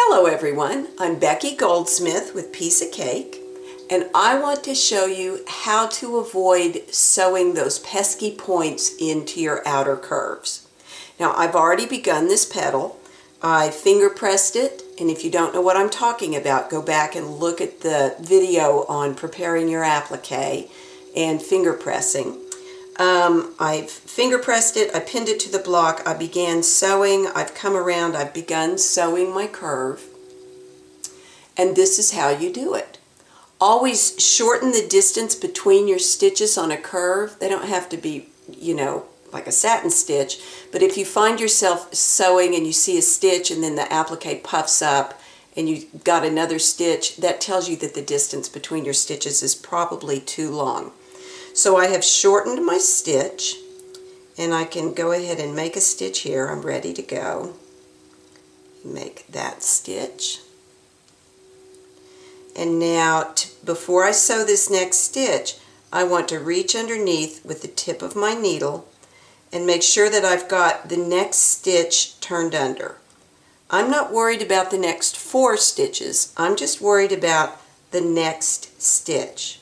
Hello everyone, I'm Becky Goldsmith with Piece of Cake, and I want to show you how to avoid sewing those pesky points into your outer curves. Now I've already begun this petal. I finger pressed it, and if you don't know what I'm talking about, go back and look at the video on preparing your applique and finger pressing. I've finger pressed it, I pinned it to the block, I began sewing, I've come around, I've begun sewing my curve, and this is how you do it. Always shorten the distance between your stitches on a curve. They don't have to be, like a satin stitch, but if you find yourself sewing and you see a stitch and then the applique puffs up and you've got another stitch, that tells you that the distance between your stitches is probably too long. So I have shortened my stitch, and I can go ahead and make a stitch here. I'm ready to go. Make that stitch. And now, before I sew this next stitch, I want to reach underneath with the tip of my needle and make sure that I've got the next stitch turned under. I'm not worried about the next 4 stitches. I'm just worried about the next stitch.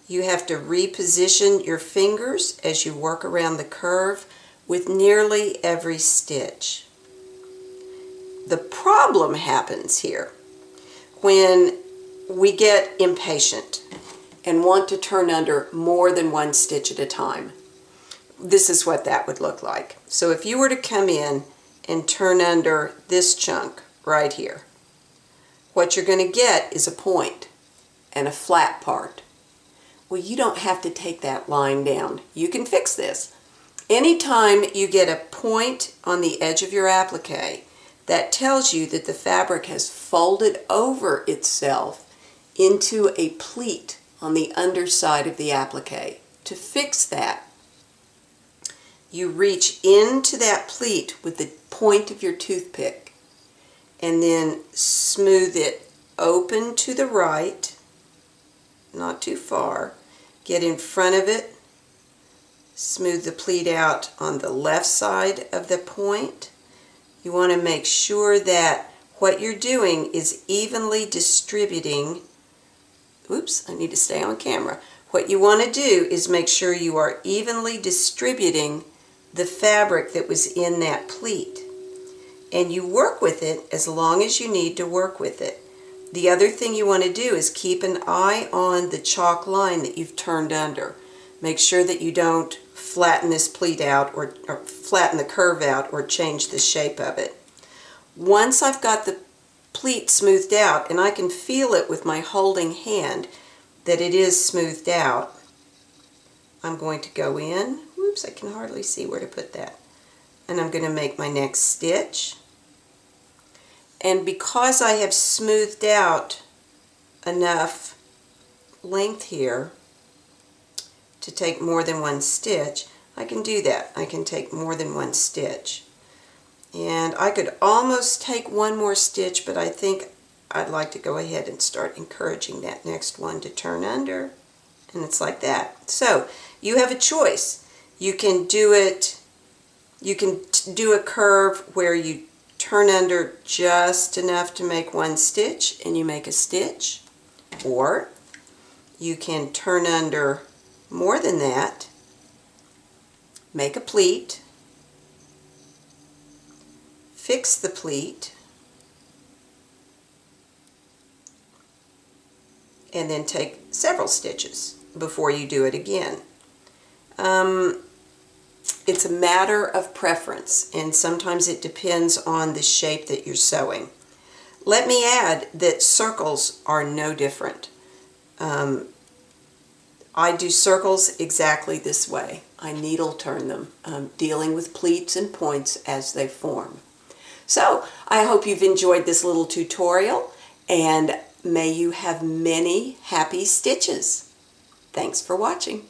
You have to reposition your fingers as you work around the curve with nearly every stitch. The problem happens here when we get impatient and want to turn under more than one stitch at a time. This is what that would look like. So if you were to come in and turn under this chunk right here, what you're going to get is a point and a flat part. Well, you don't have to take that line down. You can fix this. Anytime you get a point on the edge of your applique, that tells you that the fabric has folded over itself into a pleat on the underside of the applique. To fix that, you reach into that pleat with the point of your toothpick and then smooth it open to the right, not too far. Get in front of it, smooth the pleat out on the left side of the point. You want to make sure that what you're doing is evenly distributing. Oops, I need to stay on camera. What you want to do is make sure you are evenly distributing the fabric that was in that pleat. And you work with it as long as you need to work with it. The other thing you want to do is keep an eye on the chalk line that you've turned under. Make sure that you don't flatten this pleat out or flatten the curve out or change the shape of it. Once I've got the pleat smoothed out, and I can feel it with my holding hand that it is smoothed out, I'm going to go in. Whoops, I can hardly see where to put that. And I'm going to make my next stitch. And because I have smoothed out enough length here to take more than one stitch, I can do that. I can take more than one stitch. And I could almost take one more stitch, but I think I'd like to go ahead and start encouraging that next one to turn under. And it's like that. So you have a choice. You can do it, you can do a curve where you turn under just enough to make one stitch and you make a stitch, or you can turn under more than that, make a pleat, fix the pleat, and then take several stitches before you do it again. It's a matter of preference, and sometimes it depends on the shape that you're sewing. Let me add that circles are no different. I do circles exactly this way. I needle turn them, dealing with pleats and points as they form. So I hope you've enjoyed this little tutorial, and may you have many happy stitches. Thanks for watching.